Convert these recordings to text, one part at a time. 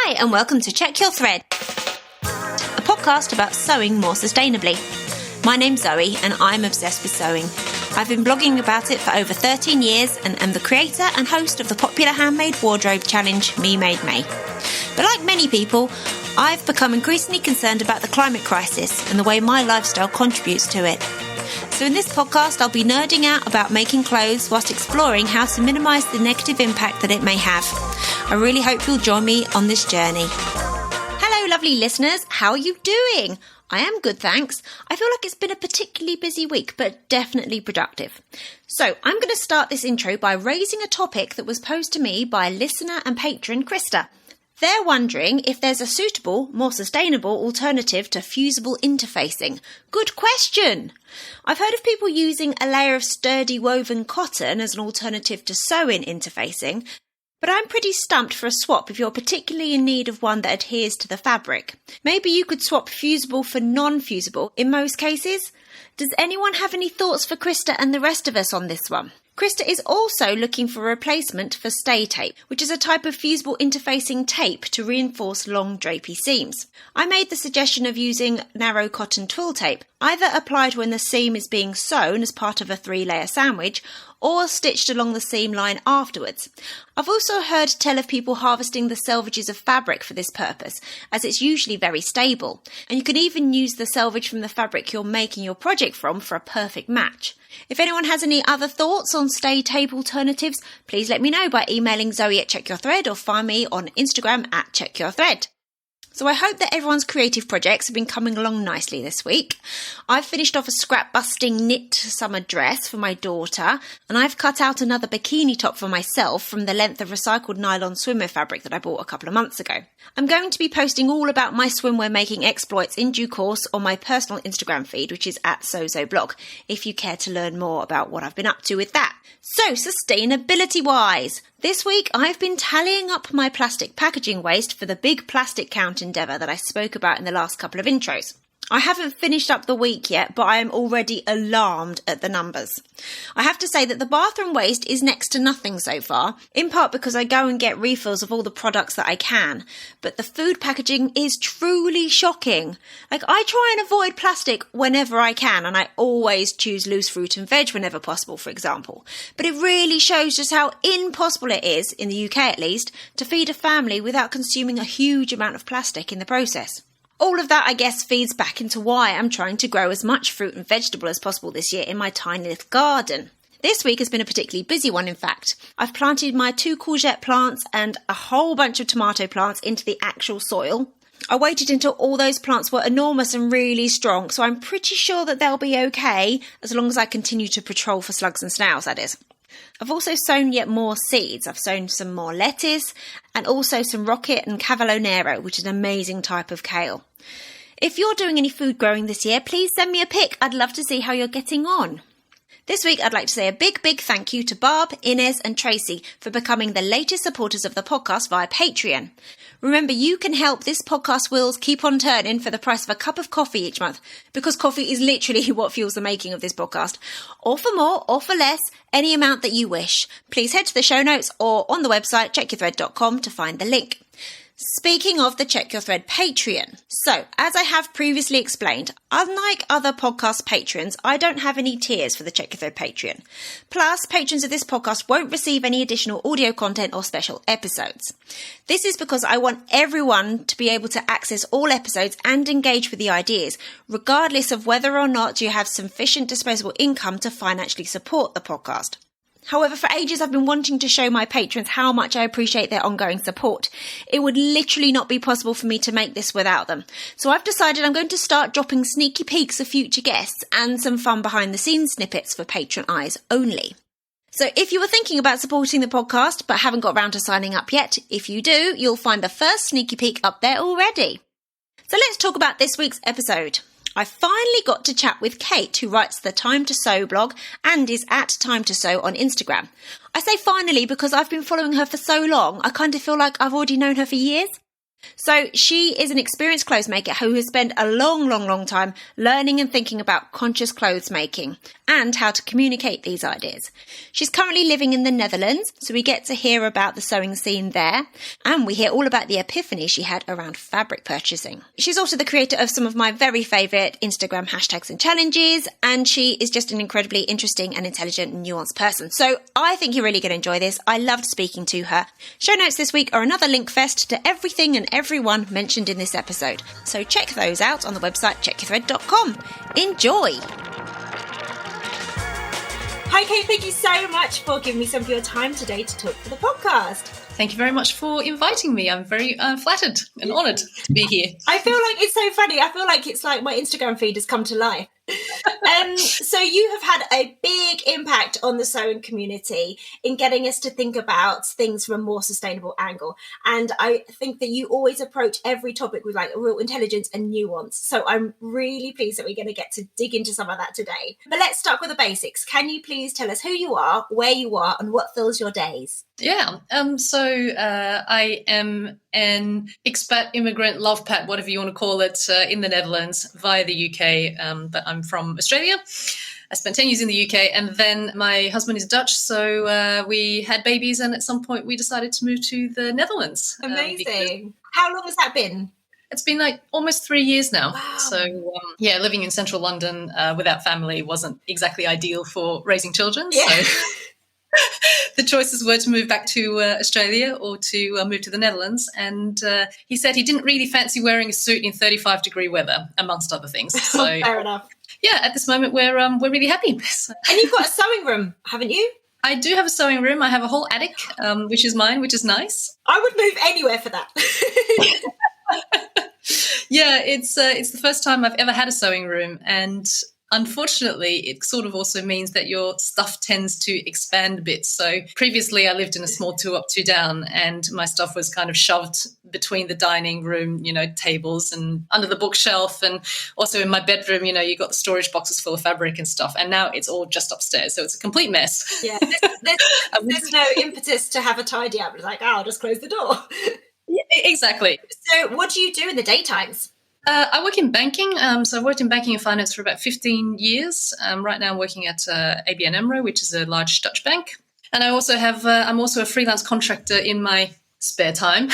Hi, and welcome to Check Your Thread, a podcast about sewing more sustainably. My name's Zoe, and I'm obsessed with sewing. I've been blogging about it for over 13 years and am the creator and host of the popular handmade wardrobe challenge, Me Made May. But like many people, I've become increasingly concerned about the climate crisis and the way my lifestyle contributes to it. So in this podcast, I'll be nerding out about making clothes whilst exploring how to minimise the negative impact that it may have. I really hope you'll join me on this journey. Hello, lovely listeners. How are you doing? I am good, thanks. I feel like it's been a particularly busy week, but definitely productive. So I'm going to start this intro by raising a topic that was posed to me by listener and patron Krista. They're wondering if there's a suitable, more sustainable alternative to fusible interfacing. Good question! I've heard of people using a layer of sturdy woven cotton as an alternative to sew-in interfacing, but I'm pretty stumped for a swap if you're particularly in need of one that adheres to the fabric. Maybe you could swap fusible for non-fusible in most cases? Does anyone have any thoughts for Krista and the rest of us on this one? Krista is also looking for a replacement for stay tape, which is a type of fusible interfacing tape to reinforce long drapey seams. I made the suggestion of using narrow cotton twill tape, either applied when the seam is being sewn as part of a 3-layer sandwich, or stitched along the seam line afterwards. I've also heard tell of people harvesting the selvages of fabric for this purpose, as it's usually very stable, and you can even use the selvage from the fabric you're making your project from for a perfect match. If anyone has any other thoughts on stay tape alternatives, please let me know by emailing Zoe at checkyourthread or find me on Instagram at checkyourthread. So I hope that everyone's creative projects have been coming along nicely this week. I've finished off a scrap-busting knit summer dress for my daughter, and I've cut out another bikini top for myself from the length of recycled nylon swimwear fabric that I bought a couple of months ago. I'm going to be posting all about my swimwear making exploits in due course on my personal Instagram feed, which is at SoZoBlog, if you care to learn more about what I've been up to with that. So, sustainability-wise, this week I've been tallying up my plastic packaging waste for the big plastic count endeavour that I spoke about in the last couple of intros. I haven't finished up the week yet, but I am already alarmed at the numbers. I have to say that the bathroom waste is next to nothing so far, in part because I go and get refills of all the products that I can, but the food packaging is truly shocking. I try and avoid plastic whenever I can, and I always choose loose fruit and veg whenever possible, for example. But it really shows just how impossible it is, in the UK at least, to feed a family without consuming a huge amount of plastic in the process. All of that, I guess, feeds back into why I'm trying to grow as much fruit and vegetable as possible this year in my tiny little garden. This week has been a particularly busy one, in fact. I've planted my 2 courgette plants and a whole bunch of tomato plants into the actual soil. I waited until all those plants were enormous and really strong, so I'm pretty sure that they'll be okay, as long as I continue to patrol for slugs and snails, that is. I've also sown yet more seeds. I've sown some more lettuce and also some rocket and cavolo nero, which is an amazing type of kale. If you're doing any food growing this year, please send me a pic. I'd love to see how you're getting on. This week, I'd like to say a big thank you to Barb, Inez and Tracy for becoming the latest supporters of the podcast via Patreon. Remember, you can help this podcast wheels keep on turning for the price of a cup of coffee each month, because coffee is literally what fuels the making of this podcast. Or for more, or for less, any amount that you wish. Please head to the show notes or on the website checkyourthread.com to find the link. Speaking of the Check Your Thread Patreon. So, as I have previously explained, unlike other podcast patrons, I don't have any tiers for the Check Your Thread Patreon. Plus, patrons of this podcast won't receive any additional audio content or special episodes. This is because I want everyone to be able to access all episodes and engage with the ideas, regardless of whether or not you have sufficient disposable income to financially support the podcast. However, for ages I've been wanting to show my patrons how much I appreciate their ongoing support. It would literally not be possible for me to make this without them. So I've decided I'm going to start dropping sneaky peeks of future guests and some fun behind the scenes snippets for patron eyes only. So if you were thinking about supporting the podcast but haven't got around to signing up yet, if you do, you'll find the first sneaky peek up there already. So let's talk about this week's episode. I finally got to chat with Kate, who writes the Time to Sew blog and is at Time to Sew on Instagram. I say finally because I've been following her for so long, I kind of feel like I've already known her for years. So she is an experienced clothes maker who has spent a long time learning and thinking about conscious clothes making and how to communicate these ideas. She's currently living in the Netherlands, so we get to hear about the sewing scene there, and we hear all about the epiphany she had around fabric purchasing. She's also the creator of some of my very favourite Instagram hashtags and challenges, and she is just an incredibly interesting and intelligent and nuanced person. So I think you're really going to enjoy this. I loved speaking to her. Show notes this week are another link fest to everything and everyone mentioned in this episode. So check those out on the website checkyourthread.com. Enjoy! Hi Kate, thank you so much for giving me some of your time today to talk for the podcast. Thank you very much for inviting me. I'm very flattered and honoured to be here. I feel like it's so funny. I feel like it's like my Instagram feed has come to life. So you have had a big impact on the sewing community in getting us to think about things from a more sustainable angle. And I think that you always approach every topic with like real intelligence and nuance. So I'm really pleased that we're going to get to dig into some of that today. But let's start with the basics. Can you please tell us who you are, where you are, and what fills your days? Yeah. So I am an expat, immigrant, love pat, whatever you want to call it, in the Netherlands via the UK. But I'm from Australia. I spent 10 years in the UK, and then my husband is Dutch, so we had babies, and at some point we decided to move to the Netherlands. Amazing. How long has that been? It's been like almost 3 years now. Wow. So, living in central London without family wasn't exactly ideal for raising children. Yeah. So the choices were to move back to Australia or to move to the Netherlands. And he said he didn't really fancy wearing a suit in 35-degree weather, amongst other things. So, fair enough. Yeah, at this moment, we're really happy. And you've got a sewing room, haven't you? I do have a sewing room. I have a whole attic, which is mine, which is nice. I would move anywhere for that. Yeah, it's the first time I've ever had a sewing room, and unfortunately, it sort of also means that your stuff tends to expand a bit. So previously I lived in a small 2-up, 2-down, and my stuff was kind of shoved between the dining room, tables and under the bookshelf. And also in my bedroom, you got the storage boxes full of fabric and stuff. And now it's all just upstairs. So it's a complete mess. Yeah, there's no impetus to have a tidy up. It's like, I'll just close the door. Yeah, exactly. So what do you do in the daytimes? I work in banking. So I've worked in banking and finance for about 15 years. Right now I'm working at ABN AMRO, which is a large Dutch bank. And I also I'm also a freelance contractor in my spare time.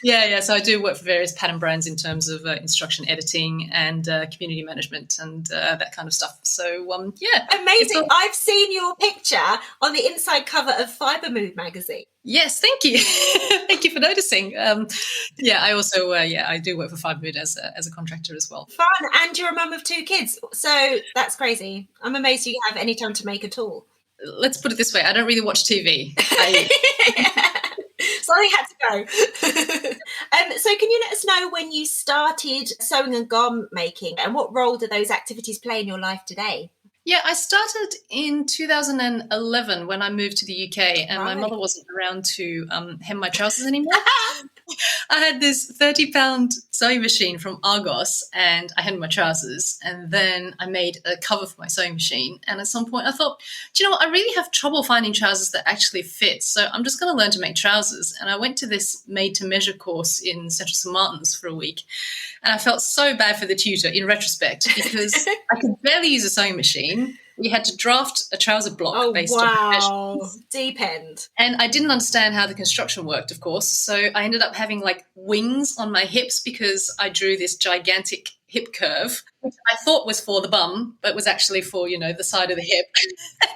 Yeah. So I do work for various pattern brands in terms of instruction editing and community management and that kind of stuff. So, Amazing. I've seen your picture on the inside cover of Fibre Mood magazine. Yes, thank you. Thank you for noticing. I also, I do work for Fibre Mood as a contractor as well. Fun. And you're a mum of 2 kids. So that's crazy. I'm amazed you have any time to make at all. Let's put it this way. I don't really watch TV. Something had to go. So can you let us know when you started sewing and garment making, and what role do those activities play in your life today? Yeah, I started in 2011 when I moved to the UK, and my mother wasn't around to hem my trousers anymore. I had this £30 sewing machine from Argos, and I hemmed my trousers, and then I made a cover for my sewing machine. And at some point I thought, do you know what? I really have trouble finding trousers that actually fit, so I'm just going to learn to make trousers. And I went to this made-to-measure course in Central St Martin's for a week, and I felt so bad for the tutor in retrospect because I could barely use a sewing machine. We had to draft a trouser block based on measurements. Deep end. And I didn't understand how the construction worked, of course. So I ended up having like wings on my hips because I drew this gigantic hip curve, which I thought was for the bum, but was actually for, the side of the hip.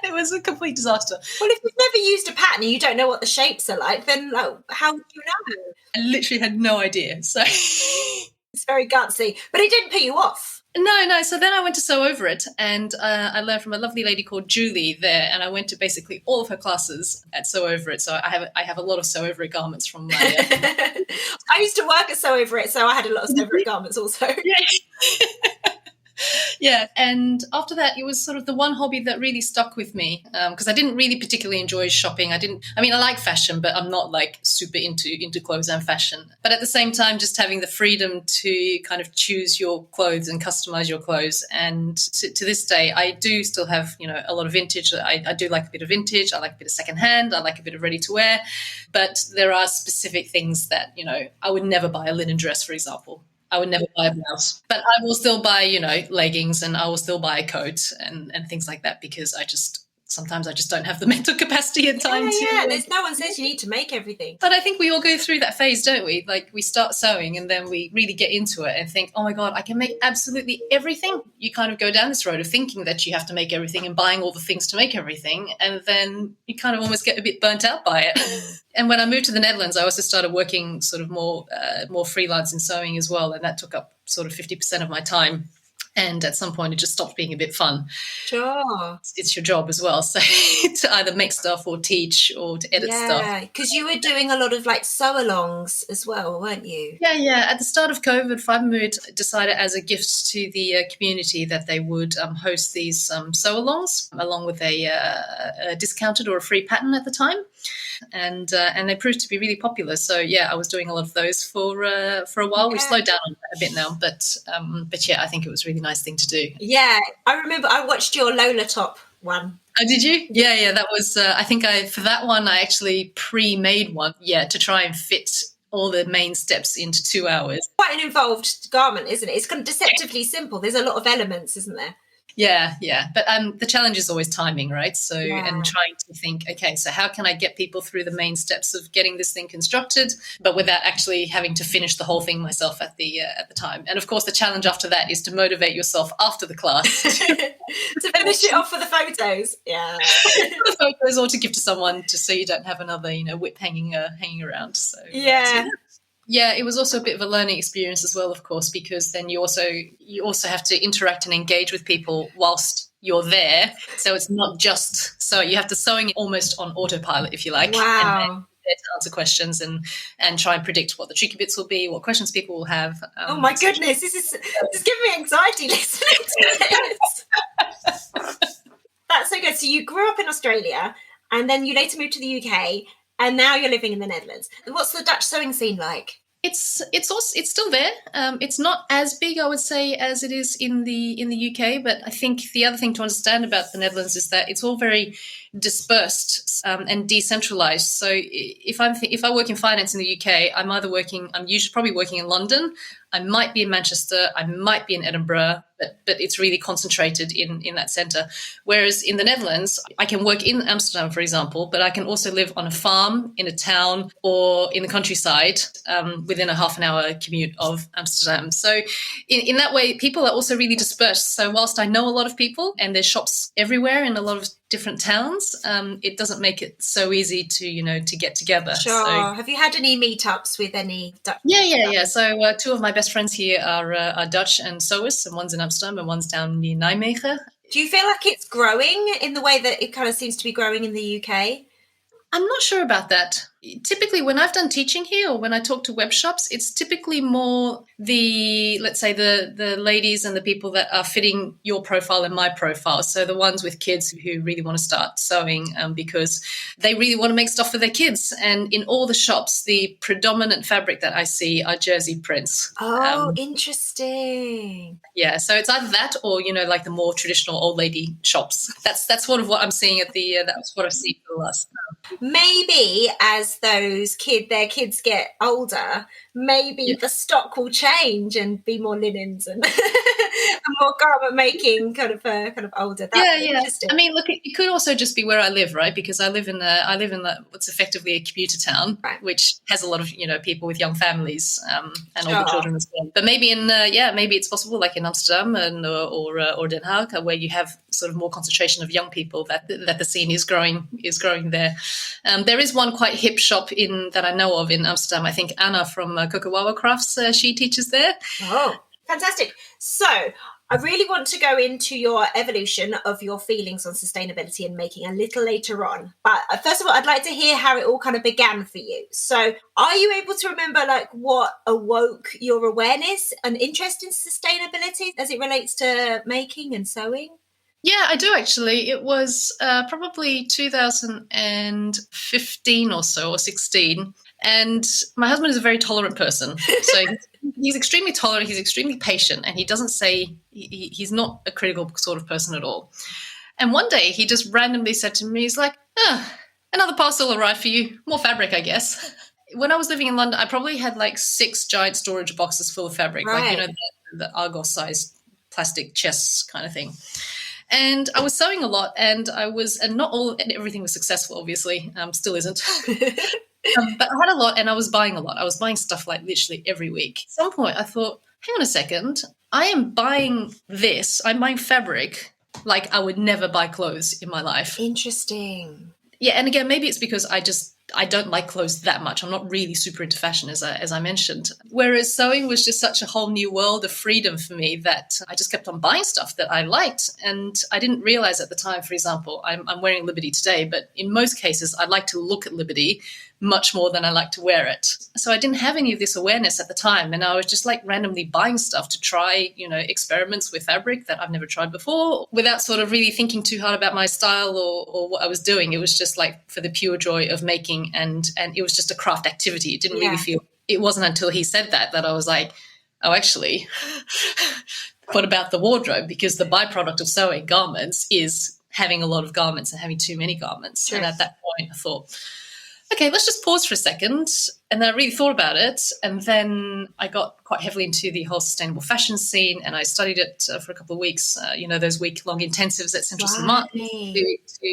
It was a complete disaster. Well, if you've never used a pattern and you don't know what the shapes are like, then how would you know? I literally had no idea. So it's very gutsy, but it didn't put you off. No. So then I went to Sew Over It, and I learned from a lovely lady called Julie there, and I went to basically all of her classes at Sew Over It. So I have a lot of Sew Over It garments from my... I used to work at Sew Over It, so I had a lot of Sew Over It garments also. Yeah. Yeah. And after that, it was sort of the one hobby that really stuck with me because I didn't really particularly enjoy shopping. I like fashion, but I'm not like super into clothes and fashion. But at the same time, just having the freedom to kind of choose your clothes and customize your clothes. And to this day, I do still have, a lot of vintage. I do like a bit of vintage. I like a bit of secondhand. I like a bit of ready to wear. But there are specific things that, I would never buy a linen dress, for example. I would never buy a blouse, but I will still buy, leggings, and I will still buy a coat and things like that because sometimes I just don't have the mental capacity and time to. Yeah, there's no one says you need to make everything. But I think we all go through that phase, don't we? Like we start sewing and then we really get into it and think, oh my God, I can make absolutely everything. You kind of go down this road of thinking that you have to make everything and buying all the things to make everything. And then you kind of almost get a bit burnt out by it. And when I moved to the Netherlands, I also started working sort of more freelance in sewing as well. And that took up sort of 50% of my time. And at some point, it just stopped being a bit fun. Sure. It's your job as well. So to either make stuff or teach or to edit stuff. Yeah, because you were doing a lot of like sew-alongs as well, weren't you? Yeah. At the start of COVID, Fibermood decided as a gift to the community that they would host these sew-alongs along with a discounted or a free pattern at the time. And they proved to be really popular. So I was doing a lot of those for a while. Yeah. We've slowed down on that a bit now, but yeah, I think it was a really nice thing to do. Yeah, I remember I watched your Lola top one. Oh, did you? Yeah. That was. I think for that one I actually pre-made one. Yeah, to try and fit all the main steps into 2 hours. Quite an involved garment, isn't it? It's kind of deceptively simple. There's a lot of elements, isn't there? Yeah. But the challenge is always timing, right? So, and trying to think, okay, so how can I get people through the main steps of getting this thing constructed, but without actually having to finish the whole thing myself at the time. And of course, the challenge after that is to motivate yourself after the class to finish it off for the photos. Yeah, for the photos, or to give to someone, just so you don't have another, whip hanging around. So yeah, it was also a bit of a learning experience as well, of course, because then you also have to interact and engage with people whilst you're there. So it's not just you have to sewing almost on autopilot, if you like. Wow. And to answer questions and try and predict what the tricky bits will be, what questions people will have. Oh my goodness, this is giving me anxiety listening to this. That's so good. So you grew up in Australia and then you later moved to the UK. And now you're living in the Netherlands. What's the Dutch sewing scene like? It's still there. It's not as big, I would say, as it is in the UK. But I think the other thing to understand about the Netherlands is that it's all very dispersed and decentralized. So if I work in finance in the UK, I'm usually probably working in London. I might be in Manchester, I might be in Edinburgh, but it's really concentrated in that centre. Whereas in the Netherlands, I can work in Amsterdam, for example, but I can also live on a farm, in a town, or in the countryside within a half an hour commute of Amsterdam. So in that way, people are also really dispersed. So whilst I know a lot of people and there's shops everywhere in a lot of different towns, it doesn't make it so easy to get together. Sure. So, have you had any meetups with any Dutch? Yeah. So two of my best friends here are Dutch and sewers, and one's in Amsterdam and one's down near Nijmegen. Do you feel like it's growing in the way that it kind of seems to be growing in the UK? I'm not sure about that. Typically, when I've done teaching here or when I talk to web shops, it's typically more the ladies and the people that are fitting your profile and my profile. So the ones with kids who really want to start sewing because they really want to make stuff for their kids. And in all the shops, the predominant fabric that I see are jersey prints. Oh, interesting. Yeah, so it's either that or, like the more traditional old lady shops. That's sort of what I'm seeing that's what I've seen for the last. Maybe as their kids get older, maybe the stock will change and be more linens and more garment making kind of older. Yeah. I mean, look, it could also just be where I live, right? Because I live in what's effectively a commuter town, right, which has a lot of people with young families and older children as well. But maybe maybe it's possible, like in Amsterdam or Den Haag, where you have sort of more concentration of young people that the scene is growing there. There is one quite hip shop that I know of in Amsterdam. I think Anna from Kokawawa Crafts, she teaches there. Oh, fantastic. So I really want to go into your evolution of your feelings on sustainability and making a little later on. But first of all, I'd like to hear how it all kind of began for you. So are you able to remember like what awoke your awareness and interest in sustainability as it relates to making and sewing? Yeah, I do actually. It was probably 2015 or so, or 16. And my husband is a very tolerant person. So he's extremely tolerant, he's extremely patient, and he doesn't say, he's not a critical sort of person at all. And one day he just randomly said to me, he's like, another parcel arrived for you. More fabric, I guess. When I was living in London, I probably had like 6 giant storage boxes full of fabric, right. like, the Argos-sized plastic chests kind of thing. And I was sewing a lot, and everything was successful, obviously, still isn't. But I had a lot, and I was buying a lot. I was buying stuff like literally every week. At some point, I thought, hang on a second, I am buying this. I'm buying fabric like I would never buy clothes in my life. Interesting. Yeah, and again, maybe it's because I don't like clothes that much. I'm not really super into fashion, as I mentioned. Whereas sewing was just such a whole new world of freedom for me that I just kept on buying stuff that I liked. And I didn't realize at the time, for example, I'm wearing Liberty today, but in most cases, I like to look at Liberty much more than I like to wear it. So I didn't have any of this awareness at the time. And I was just like randomly buying stuff to try, experiments with fabric that I've never tried before without sort of really thinking too hard about my style or what I was doing. It was just like for the pure joy of making. And it was just a craft activity. It didn't really feel, it wasn't until he said that I was like, oh, actually, what about the wardrobe? Because the byproduct of sewing garments is having a lot of garments and having too many garments. Sure. And at that point I thought, okay, let's just pause for a second. And then I really thought about it. And then I got quite heavily into the whole sustainable fashion scene. And I studied it for a couple of weeks, those week-long intensives at Central St. Martin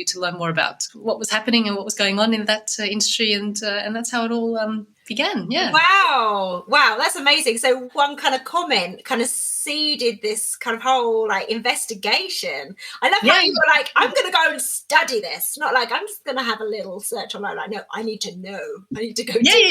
to learn more about what was happening and what was going on in that industry. And that's how it all began. Yeah. Wow, that's amazing. So one kind of comment kind of seeded this kind of whole like investigation. I love how you were like, I'm going to go and study this, not like I'm just going to have a little search online. Like, no, I need to know. I need to go. Yeah.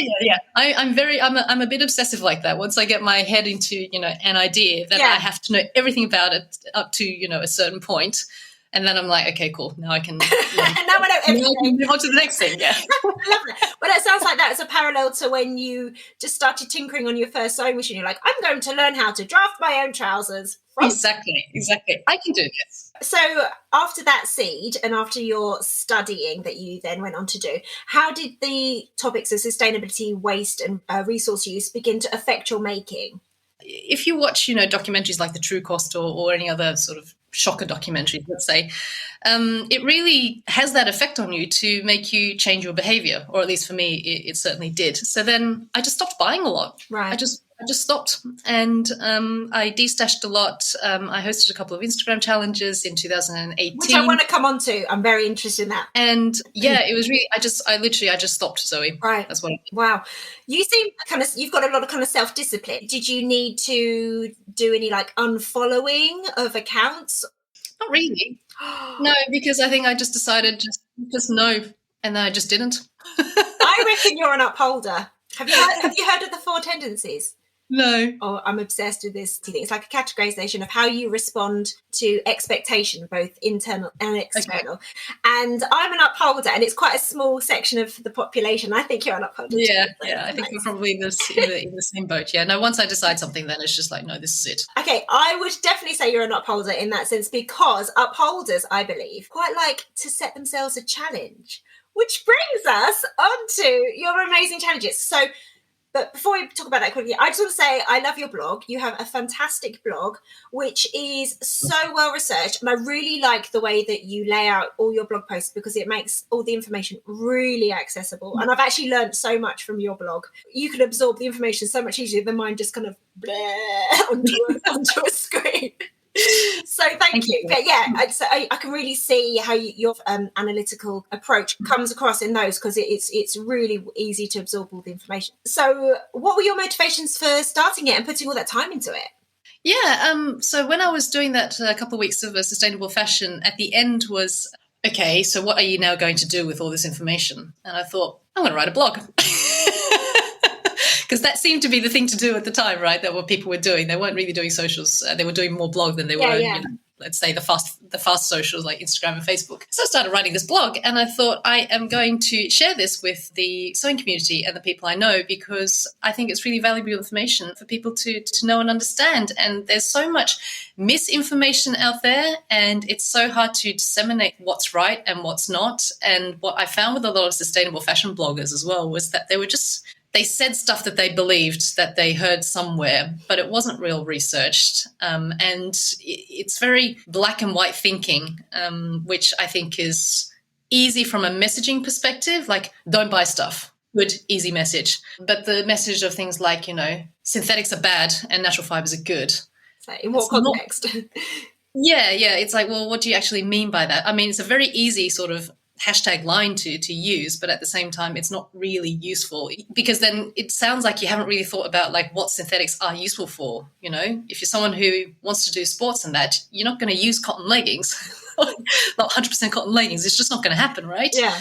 I'm a bit obsessive like that. Once I get my head into an idea, then I have to know everything about it up to a certain point. And then I'm like, okay, cool. Now I can, now I know everything. Move on to the next thing. Yeah. I love it. Well, it sounds like that's a parallel to when you just started tinkering on your first sewing machine. You're like, I'm going to learn how to draft my own trousers. Exactly. I can do this. So after that seed and after your studying that you then went on to do, how did the topics of sustainability, waste and resource use begin to affect your making? If you watch, documentaries like The True Cost or any other sort of shocker documentary, let's say, it really has that effect on you to make you change your behavior, or at least for me, it certainly did. So then I just stopped buying a lot. Right. I just stopped, and I destashed a lot. I hosted a couple of Instagram challenges in 2018, which I want to come on to. I'm very interested in that. And it was really, I just stopped, Zoe. Right. That's what I did. Wow. You seem you've got a lot of kind of self-discipline. Did you need to do any like unfollowing of accounts? Not really. No, because I think I just decided just no, and then I just didn't. I reckon you're an upholder. Have you heard of the 4 tendencies? No. Oh, I'm obsessed with this. It's like a categorization of how you respond to expectation, both internal and external. Okay. And I'm an upholder, and it's quite a small section of the population. I think you're an upholder. Yeah, I think we're probably in the same boat. Yeah. No, once I decide something, then it's just like, no, this is it. Okay, I would definitely say you're an upholder in that sense, because upholders, I believe, quite like to set themselves a challenge, which brings us onto your amazing challenges. So, but before we talk about that quickly, I just want to say I love your blog. You have a fantastic blog, which is so well researched. And I really like the way that you lay out all your blog posts, because it makes all the information really accessible. And I've actually learned so much from your blog. You can absorb the information so much easier than mine just kind of onto a screen. So thank you. But yeah, I can really see how your analytical approach comes across in those, because it's really easy to absorb all the information. So what were your motivations for starting it and putting all that time into it? Yeah, so when I was doing that couple of weeks of sustainable fashion, at the end was, okay, so what are you now going to do with all this information? And I thought, I'm going to write a blog. because that seemed to be the thing to do at the time, right? That what people were doing. They weren't really doing socials. They were doing more blog than they were, you know, let's say the fast socials like Instagram and Facebook. So I started writing this blog, and I thought I am going to share this with the sewing community and the people I know, because I think it's really valuable information for people to know and understand. And there's so much misinformation out there, and it's so hard to disseminate what's right and what's not. And what I found with a lot of sustainable fashion bloggers as well was that they said stuff that they believed that they heard somewhere, but it wasn't real researched. And it's very black and white thinking, which I think is easy from a messaging perspective, like don't buy stuff. Good, easy message. But the message of things like, you know, synthetics are bad and natural fibers are good. So in what context? Yeah. It's like, well, what do you actually mean by that? I mean, it's a very easy sort of hashtag line to use, but at the same time it's not really useful, because then it sounds like you haven't really thought about like what synthetics are useful for. You know, if you're someone who wants to do sports and that, you're not going to use cotton leggings. Not 100% cotton leggings, it's just not going to happen, right? Yeah.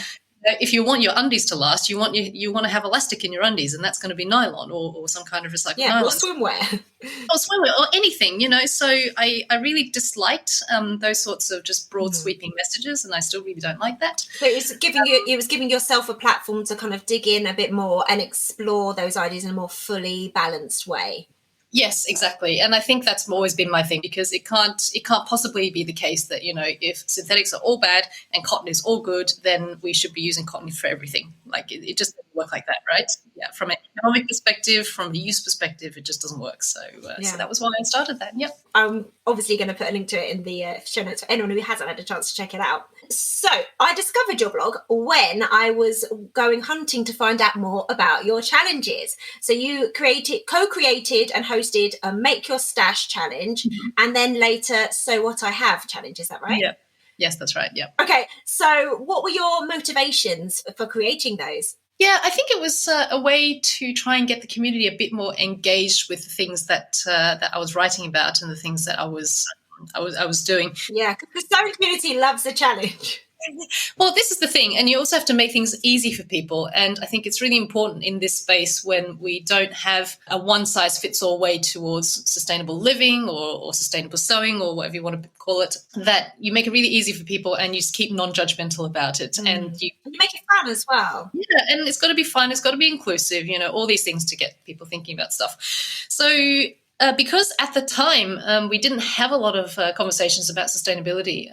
If you want your undies to last, you want to have elastic in your undies, and that's going to be nylon or some kind of recycled nylon. Or swimwear. Or swimwear or anything, you know. So I really disliked those sorts of just broad sweeping messages, and I still really don't like that. So it was giving yourself a platform to kind of dig in a bit more and explore those ideas in a more fully balanced way. Yes, exactly. And I think that's always been my thing, because it can't possibly be the case that, you know, if synthetics are all bad and cotton is all good, then we should be using cotton for everything. Like it just doesn't work like that, right? Yeah, from an economic perspective, from a use perspective, it just doesn't work. So that was why I started that. Yep. I'm obviously going to put a link to it in the show notes for anyone who hasn't had a chance to check it out. So I discovered your blog when I was going hunting to find out more about your challenges. So you co-created and hosted a Make Your Stash challenge, and then later Sew What I Have challenge. Is that right? Yeah. Yes, that's right. Yeah. Okay. So what were your motivations for creating those? Yeah, I think it was a way to try and get the community a bit more engaged with the things that I was writing about and the things that I was doing. Yeah, because the sewing community loves a challenge. Well, this is the thing, and you also have to make things easy for people. And I think it's really important in this space, when we don't have a one-size-fits-all way towards sustainable living or sustainable sewing or whatever you want to call it, that you make it really easy for people and you just keep non-judgmental about it. And you make it fun as well. Yeah, and it's got to be fun. It's got to be inclusive, you know, all these things to get people thinking about stuff. So because at the time we didn't have a lot of conversations about sustainability,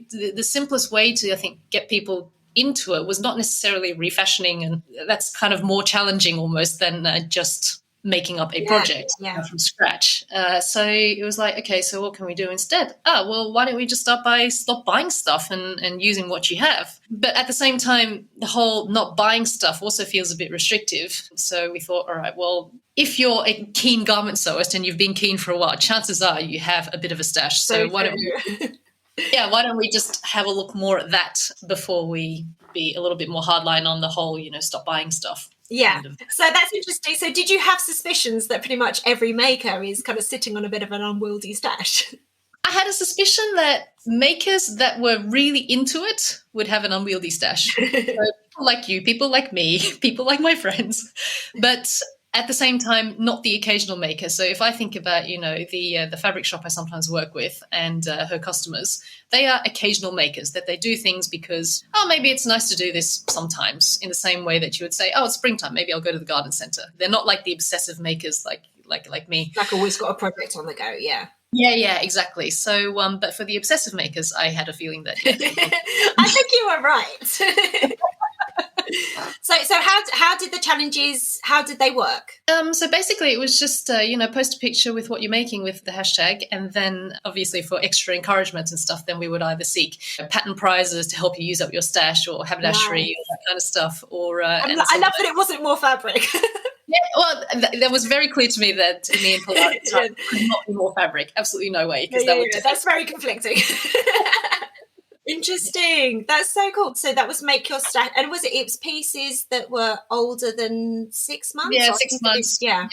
the simplest way to, I think, get people into it was not necessarily refashioning, and that's kind of more challenging almost than just making up a project from scratch. So it was like, okay, so what can we do instead? Well, why don't we just stop buying stuff and using what you have? But at the same time, the whole not buying stuff also feels a bit restrictive. So we thought, all right, well, if you're a keen garment sewist and you've been keen for a while, chances are you have a bit of a stash. So why don't we just have a look more at that before we be a little bit more hardline on the whole, you know, stop buying stuff. Yeah. Kind of. So that's interesting. So did you have suspicions that pretty much every maker is kind of sitting on a bit of an unwieldy stash? I had a suspicion that makers that were really into it would have an unwieldy stash. So people like you, people like me, people like my friends. But at the same time, not the occasional maker. So if I think about, you know, the fabric shop I sometimes work with and her customers, they are occasional makers, that they do things because, maybe it's nice to do this sometimes, in the same way that you would say, it's springtime, maybe I'll go to the garden centre. They're not like the obsessive makers like me. Like always got a project on the go, yeah. Yeah, exactly. So, but for the obsessive makers, I had a feeling that. I think you were right. So how did the challenges, how did they work? So basically it was just, post a picture with what you're making with the hashtag. And then obviously for extra encouragement and stuff, then we would either seek pattern prizes to help you use up your stash or haberdashery or that kind of stuff. Or I love that it wasn't more fabric. Yeah, well, that was very clear to me that me and Pilates could not be more fabric. Absolutely no way. That's very conflicting. Interesting. That's so cool. So that was Make Your Stash. And it was pieces that were older than 6 months? Yeah, 6 months. Yeah.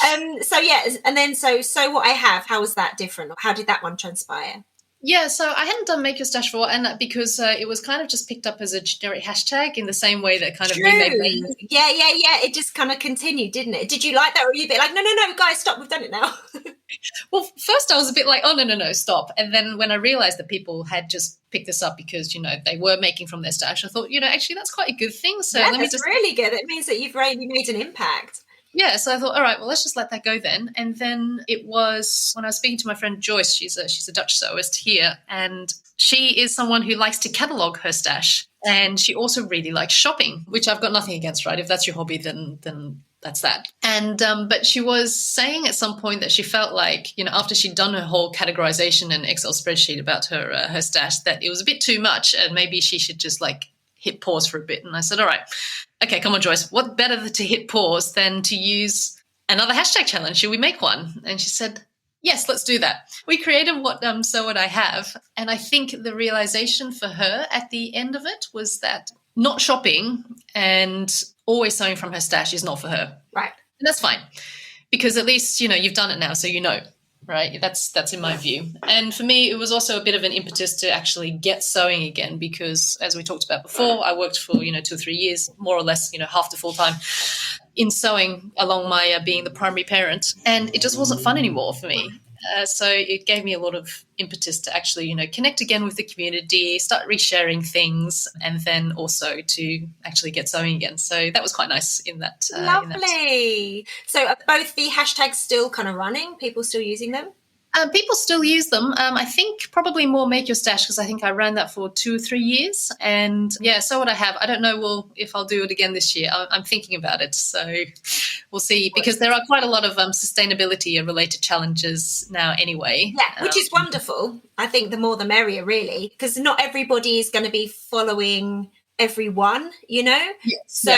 And then so What I Have, how was that different? How did that one transpire? Yeah, so I hadn't done Make Your Stash for, and because it was kind of just picked up as a generic hashtag in the same way that kind of True. Be Made Made. Yeah. It just kind of continued, didn't it? Did you like that, or were you a bit like, no, guys, stop, we've done it now? Well, first I was a bit like, oh, no, stop. And then when I realized that people had just picked this up because, they were making from their stash, I thought, actually that's quite a good thing. So yeah, that's really good. It means that you've really made an impact. Yeah, so I thought, all right, well, let's just let that go then. And then it was when I was speaking to my friend Joyce, she's a Dutch sewist here, and she is someone who likes to catalogue her stash. And she also really likes shopping, which I've got nothing against, right? If that's your hobby, then that's that. And but she was saying at some point that she felt like, after she'd done her whole categorization and Excel spreadsheet about her stash, that it was a bit too much, and maybe she should just hit pause for a bit. And I said, all right, okay, come on, Joyce, what better to hit pause than to use another hashtag challenge? Should we make one? And she said, yes, let's do that. We created What Sew What I Have. And I think the realization for her at the end of it was that not shopping and always sewing from her stash is not for her. Right. And that's fine, because at least, you've done it now, so right? That's in my view. And for me, it was also a bit of an impetus to actually get sewing again, because as we talked about before, I worked for, 2 or 3 years, more or less, half the full time in sewing along my being the primary parent. And it just wasn't fun anymore for me. So it gave me a lot of impetus to actually, connect again with the community, start resharing things, and then also to actually get sewing again. So that was quite nice in that. Lovely. So are both the hashtags still kind of running? People still using them? People still use them. I think probably more Make Your Stash, because I think I ran that for 2 or 3 years. And yeah, So What I Have, I don't know if I'll do it again this year. I'm thinking about it. So we'll see, because there are quite a lot of sustainability related challenges now anyway. Yeah, which is wonderful. I think the more the merrier, really, because not everybody is going to be following everyone, Yes, so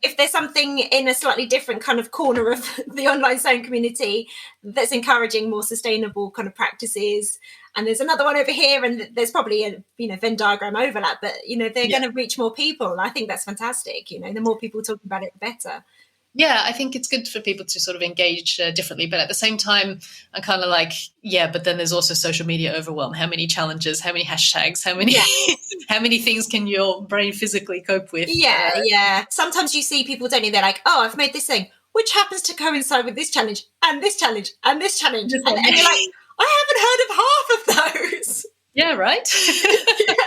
if there's something in a slightly different kind of corner of the online sewing community that's encouraging more sustainable kind of practices, and there's another one over here, and there's probably a Venn diagram overlap, but they're going to reach more people. I think that's fantastic. The more people talking about it, the better. Yeah, I think it's good for people to sort of engage differently. But at the same time, I'm kind of like, but then there's also social media overwhelm. How many challenges, how many hashtags, how many things can your brain physically cope with? Yeah. Sometimes you see people, don't you? They're like, oh, I've made this thing, which happens to coincide with this challenge and this challenge and this challenge. And you're like, I haven't heard of half of those. Yeah, right.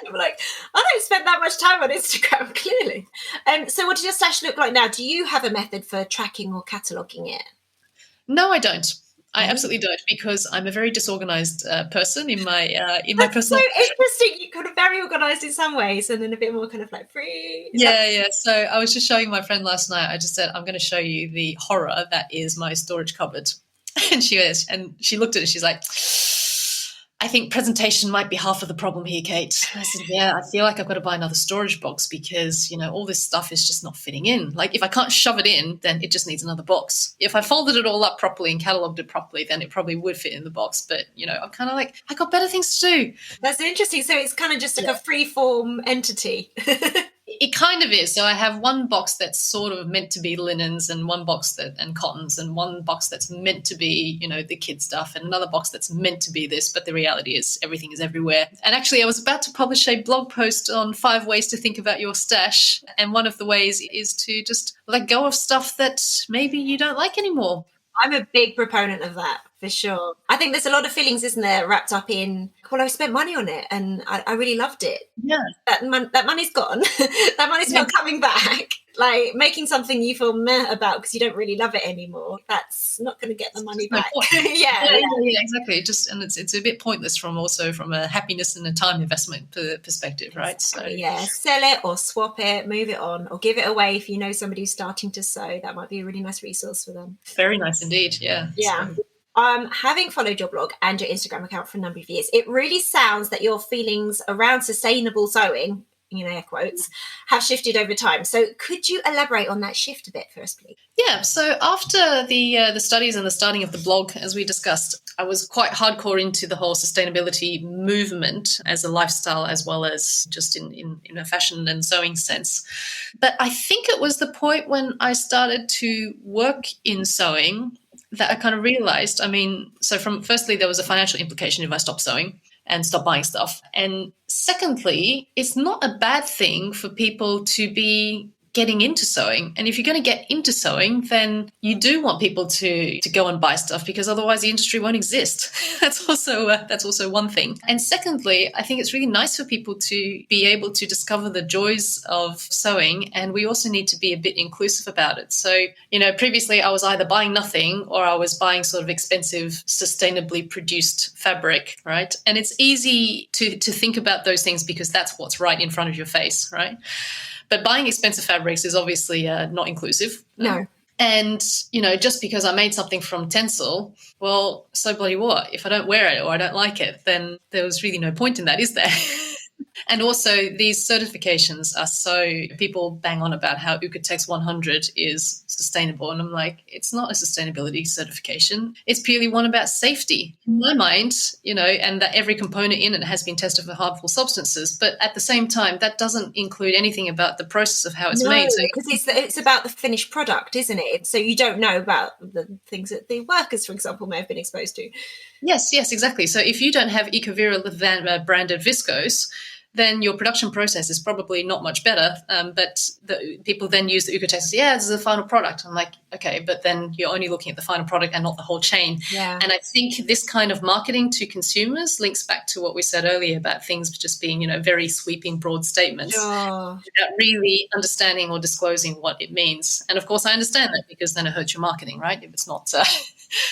I'm like, I don't spend that much time on Instagram, clearly. So what does your stash look like now? Do you have a method for tracking or cataloguing it? No, I don't. I absolutely don't, because I'm a very disorganized person in my personal. So interesting. You're kind of very organized in some ways, and then a bit more kind of like free. Yeah. So I was just showing my friend last night. I just said, I'm going to show you the horror that is my storage cupboard, and she looked at it. She's like, I think presentation might be half of the problem here, Kate. I said, yeah, I feel like I've got to buy another storage box, because, all this stuff is just not fitting in. Like, if I can't shove it in, then it just needs another box. If I folded it all up properly and catalogued it properly, then it probably would fit in the box. But, I'm kind of like, I got better things to do. That's interesting. So it's kind of just like a free-form entity. It kind of is. So I have one box that's sort of meant to be linens, and one box and cottons, and one box that's meant to be, the kid stuff, and another box that's meant to be this. But the reality is everything is everywhere. And actually, I was about to publish a blog post on 5 ways to think about your stash. And one of the ways is to just let go of stuff that maybe you don't like anymore. I'm a big proponent of that, for sure. I think there's a lot of feelings, isn't there, wrapped up in, well, I spent money on it and I really loved it. Yeah. That money's gone. That money's not coming back. Like, making something you feel meh about because you don't really love it anymore, that's not going to get the money back. Yeah, exactly. And it's a bit pointless from a happiness and a time investment perspective, right? So yeah, sell it or swap it, move it on, or give it away if you know somebody who's starting to sew. That might be a really nice resource for them. Very nice indeed. Yeah. Yeah. So. Having followed your blog and your Instagram account for a number of years, it really sounds that your feelings around sustainable sewing, air quotes, have shifted over time. So could you elaborate on that shift a bit for us, please? Yeah, so after the studies and the starting of the blog, as we discussed, I was quite hardcore into the whole sustainability movement as a lifestyle, as well as just in a fashion and sewing sense. But I think it was the point when I started to work in sewing that I kind of realized, so firstly, there was a financial implication if I stopped sewing. and stop buying stuff. And secondly, it's not a bad thing for people to be getting into sewing. And if you're going to get into sewing, then you do want people to go and buy stuff, because otherwise the industry won't exist. That's also one thing. And secondly, I think it's really nice for people to be able to discover the joys of sewing. And we also need to be a bit inclusive about it. So, previously I was either buying nothing or I was buying sort of expensive, sustainably produced fabric, right? And it's easy to think about those things because that's what's right in front of your face, right? But buying expensive fabrics is obviously not inclusive. No. And, just because I made something from Tencel, well, so bloody what? If I don't wear it or I don't like it, then there was really no point in that, is there? And also these certifications are people bang on about how Oeko-Tex 100 is sustainable. And I'm like, it's not a sustainability certification. It's purely one about safety. In my mind, and that every component in it has been tested for harmful substances. But at the same time, that doesn't include anything about the process of how it's made. No, because it's about the finished product, isn't it? So you don't know about the things that the workers, for example, may have been exposed to. Yes, exactly. So if you don't have Ecovera branded viscose, then your production process is probably not much better. But people then use the Oeko-Tex. This is the final product. I'm like, okay, but then you're only looking at the final product and not the whole chain. Yeah. And I think this kind of marketing to consumers links back to what we said earlier about things just being, very sweeping, broad statements without really understanding or disclosing what it means. And of course, I understand that because then it hurts your marketing, right? If it's not,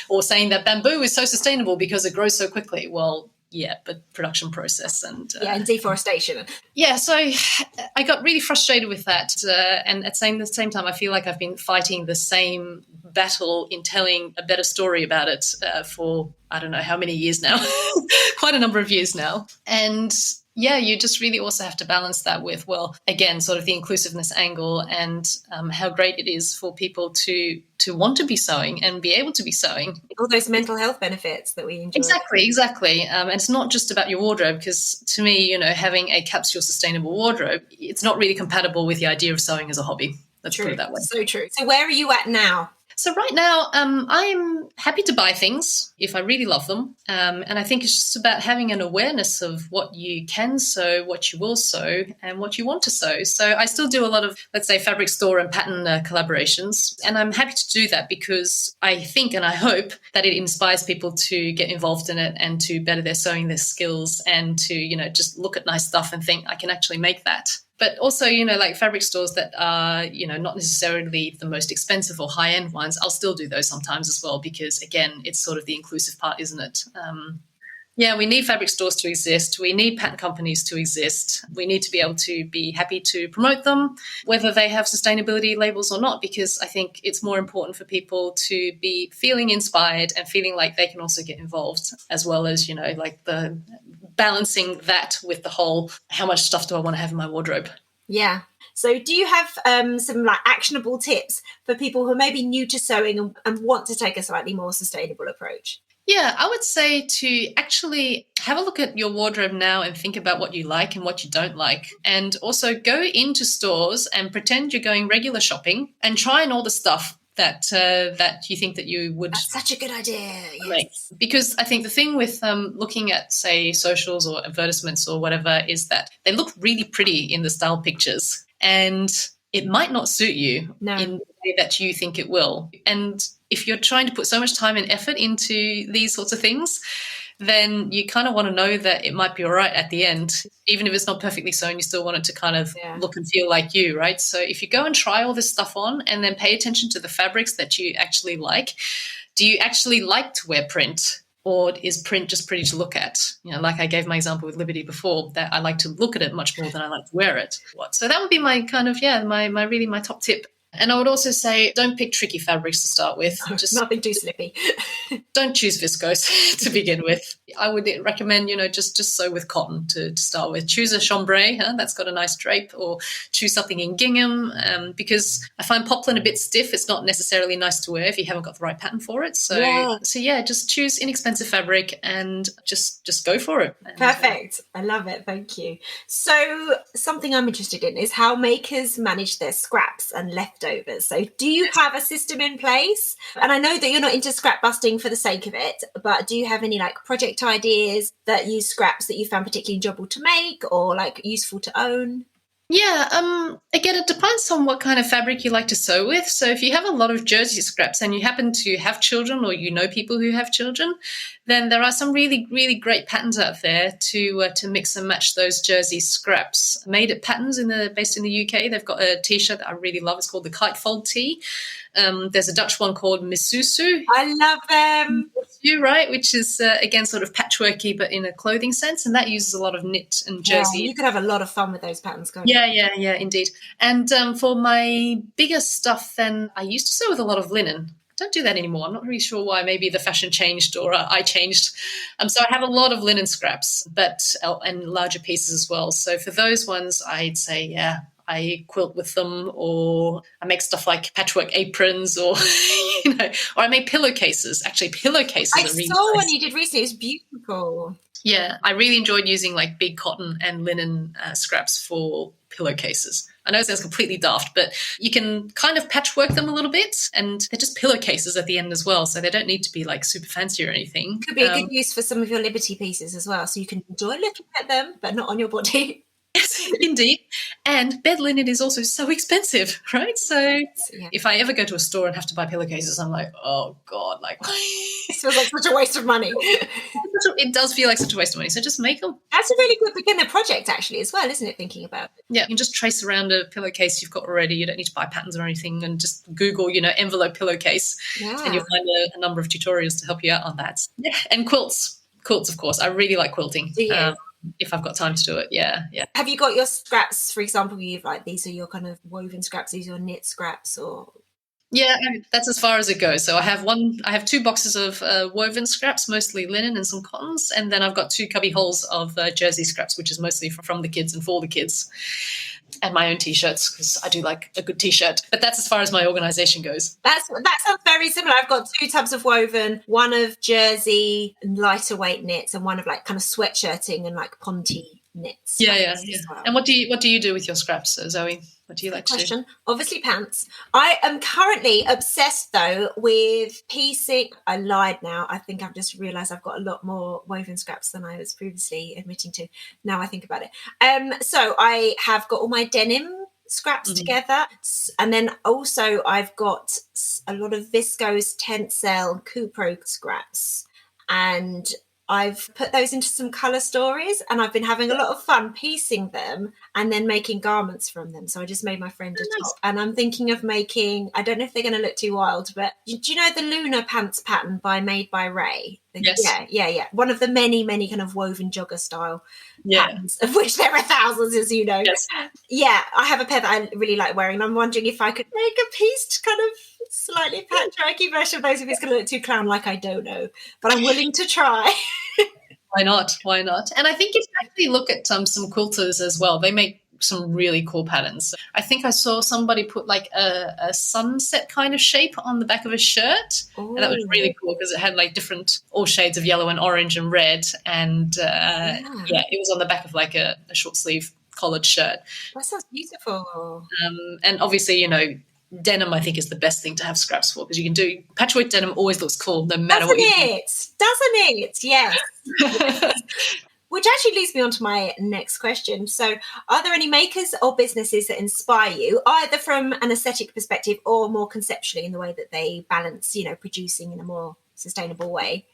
or saying that bamboo is so sustainable because it grows so quickly. Well, yeah, but production process and deforestation. Yeah, so I got really frustrated with that, and at the same time, I feel like I've been fighting the same battle in telling a better story about it for I don't know how many years now, quite a number of years now, and. Yeah, you just really also have to balance that with, well, again, sort of the inclusiveness angle and how great it is for people to want to be sewing and be able to be sewing. All those mental health benefits that we enjoy. Exactly. And it's not just about your wardrobe, because to me, having a capsule sustainable wardrobe, it's not really compatible with the idea of sewing as a hobby. Let's put it that way. So true. So where are you at now? So right now, I'm happy to buy things if I really love them. And I think it's just about having an awareness of what you can sew, what you will sew, and what you want to sew. So I still do a lot of, let's say, fabric store and pattern collaborations. And I'm happy to do that because I think and I hope that it inspires people to get involved in it and to better their sewing, their skills, and to, just look at nice stuff and think, I can actually make that. But also, like fabric stores that are, not necessarily the most expensive or high-end ones, I'll still do those sometimes as well because, again, it's sort of the inclusive part, isn't it? We need fabric stores to exist. We need patent companies to exist. We need to be able to be happy to promote them, whether they have sustainability labels or not, because I think it's more important for people to be feeling inspired and feeling like they can also get involved, as well as, like the balancing that with the whole, how much stuff do I want to have in my wardrobe? Yeah. So do you have some actionable tips for people who may be new to sewing and want to take a slightly more sustainable approach? Yeah, I would say to actually have a look at your wardrobe now and think about what you like and what you don't like. And also go into stores and pretend you're going regular shopping and try on all the stuff that you think that you would. That's such a good idea. Yes. Because I think the thing with looking at, say, socials or advertisements or whatever is that they look really pretty in the style pictures and it might not suit you in the way that you think it will. And if you're trying to put so much time and effort into these sorts of things, then you kind of want to know that it might be all right at the end. Even if it's not perfectly sewn, you still want it to kind of look and feel like you, right? So if you go and try all this stuff on and then pay attention to the fabrics that you actually like, do you actually like to wear print? Or is print just pretty to look at? Like I gave my example with Liberty before, that I like to look at it much more than I like to wear it. So that would be my kind of, my top tip. And I would also say don't pick tricky fabrics to start with. Just nothing too slippy. Don't choose viscose to begin with. I would recommend, just sew with cotton to start with. Choose a chambray, that's got a nice drape, or choose something in gingham because I find poplin a bit stiff. It's not necessarily nice to wear if you haven't got the right pattern for it. So just choose inexpensive fabric and just go for it. And, perfect. I love it. Thank you. So something I'm interested in is how makers manage their scraps and leftovers. So do you have a system in place? And I know that you're not into scrap busting quilting for the sake of it, but do you have any like project ideas that use scraps that you found particularly enjoyable to make or like useful to own? Yeah, again, it depends on what kind of fabric you like to sew with. So if you have a lot of jersey scraps and you happen to have children or you know people who have children, then there are some really, really great patterns out there to mix and match those jersey scraps. Made It Patterns based in the UK. They've got a T-shirt that I really love. It's called the Kite Fold Tee. There's a Dutch one called Misusu. I love them. You right, which is again sort of patchworky, but in a clothing sense, and that uses a lot of knit and jersey. Yeah, you could have a lot of fun with those patterns, can't you? Yeah, indeed. And for my bigger stuff, then I used to sew with a lot of linen. I don't do that anymore. I'm not really sure why. Maybe the fashion changed or I changed. So I have a lot of linen scraps, and larger pieces as well. So for those ones, I'd say, yeah, I quilt with them, or I make stuff like patchwork aprons, or or I make pillowcases. Actually, pillowcases I are really saw nice. one you did recently. It was beautiful. Yeah, I really enjoyed using like big cotton and linen scraps for pillowcases. I know it sounds completely daft, but you can kind of patchwork them a little bit, and they're just pillowcases at the end as well, so they don't need to be like super fancy or anything. Could be a good use for some of your Liberty pieces as well, so you can enjoy looking at them, but not on your body. Yes, indeed. And bed linen is also so expensive, right? So if I ever go to a store and have to buy pillowcases, I'm like, oh God, like it feels like such a waste of money. It does feel like such a waste of money. So just make them. That's a really good beginner project, actually, as well, isn't it? Thinking about it. Yeah, you can just trace around a pillowcase you've got already. You don't need to buy patterns or anything, and just Google, envelope pillowcase, and you'll find a number of tutorials to help you out on that. Yeah, and quilts, of course. I really like quilting. Do you? If I've got time to do it, yeah. Have you got your scraps, for example, you've like these are your kind of woven scraps, these are your knit scraps, or? Yeah, that's as far as it goes. So I have 2 boxes of woven scraps, mostly linen and some cottons, and then I've got 2 cubby holes of jersey scraps, which is mostly from the kids and for the kids, and my own T-shirts, because I do like a good T-shirt. But that's as far as my organisation goes. That sounds very similar. I've got 2 tubs of woven, one of jersey and lighter weight knits, and one of like kind of sweatshirting and like Ponte knits. Yeah. Well. And what do you do with your scraps, Zoe? What do you like to do? Obviously pants. I am currently obsessed though with piecing. I lied now. I think I've just realised I've got a lot more woven scraps than I was previously admitting to. Now I think about it. So I have got all my denim scraps together, and then also I've got a lot of viscose, Tencel, Cupro scraps, and I've put those into some colour stories, and I've been having a lot of fun piecing them and then making garments from them. So I just made my friend a top, and I'm thinking of making, I don't know if they're going to look too wild, but do you know the Luna pants pattern Made by Ray? Yes. Yeah. One of the many, many kind of woven jogger style patterns, of which there are thousands, as you know. Yes. Yeah, I have a pair that I really like wearing, and I'm wondering if I could make a pieced kind of slightly patchworky version of those. If it's going to look too clown-like, I don't know. But I'm willing to try. Why not? And I think if you actually look at some quilters as well, they make some really cool patterns. I think I saw somebody put like a sunset kind of shape on the back of a shirt. And that was really cool because it had like all shades of yellow and orange and red. And it was on the back of like a short sleeve collared shirt. That sounds beautiful. And obviously, denim I think is the best thing to have scraps for, because you can do patchwork denim. Always looks cool no matter what you do. Doesn't it? Yes. Which actually leads me on to my next question. So are there any makers or businesses that inspire you, either from an aesthetic perspective or more conceptually in the way that they balance, producing in a more sustainable way?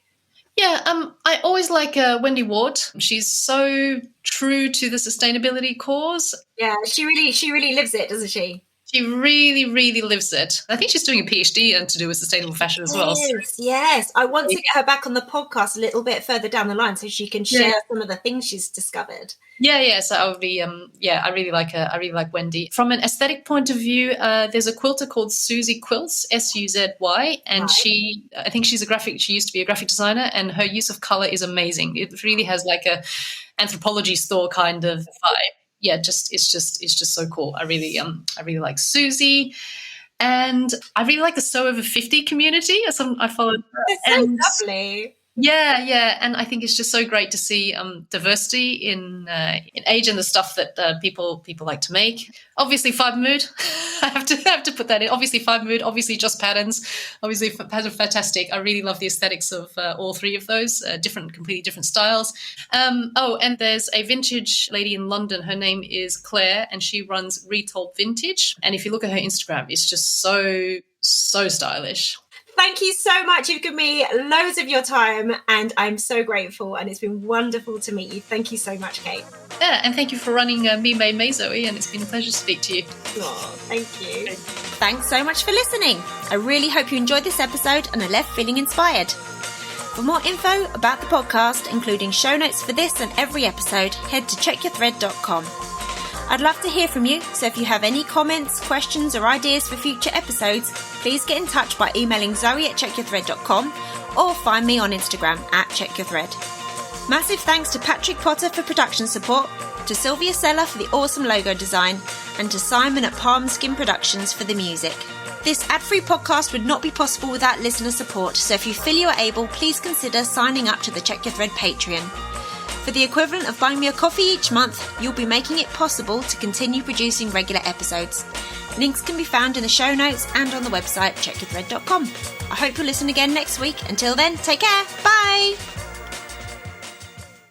Yeah, I always like Wendy Ward. She's so true to the sustainability cause. Yeah, she really lives it, doesn't she? She really, really lives it. I think she's doing a PhD to do with sustainable fashion as well. Yes. I want to get her back on the podcast a little bit further down the line so she can share some of the things she's discovered. Yeah. So I would be, I really like her. I really like Wendy. From an aesthetic point of view, there's a quilter called Suzy Quilts, Suzy, and I think she used to be a graphic designer, and her use of color is amazing. It really has like a Anthropologie store kind of vibe. Yeah, it's just so cool. I really like Suzy, and I really like the Sew Over 50 community. I followed her. It's so lovely. Yeah, and I think it's just so great to see diversity in age and the stuff that people like to make. Obviously, Fibre Mood. I have to put that in. Obviously, Fibre Mood. Obviously, Just Patterns. Obviously, fantastic. I really love the aesthetics of all three of those. Completely different styles. And there's a vintage lady in London. Her name is Claire, and she runs Retold Vintage. And if you look at her Instagram, it's just so stylish. Thank you so much. You've given me loads of your time and I'm so grateful, and it's been wonderful to meet you. Thank you so much, Kate. Yeah, and thank you for running Me Made May, Zoe, and it's been a pleasure to speak to you. Oh, thank you. Thanks so much for listening. I really hope you enjoyed this episode and are left feeling inspired. For more info about the podcast, including show notes for this and every episode, head to checkyourthread.com. I'd love to hear from you, so if you have any comments, questions or ideas for future episodes, please get in touch by emailing zoe@checkyourthread.com or find me on Instagram @checkyourthread. Massive thanks to Patrick Potter for production support, to Sylvia Seller for the awesome logo design, and to Simon at Palm Skin Productions for the music. This ad-free podcast would not be possible without listener support, so if you feel you are able, please consider signing up to the Check Your Thread Patreon. For the equivalent of buying me a coffee each month, you'll be making it possible to continue producing regular episodes. Links can be found in the show notes and on the website checkyourthread.com. I hope you'll listen again next week. Until then, take care. Bye!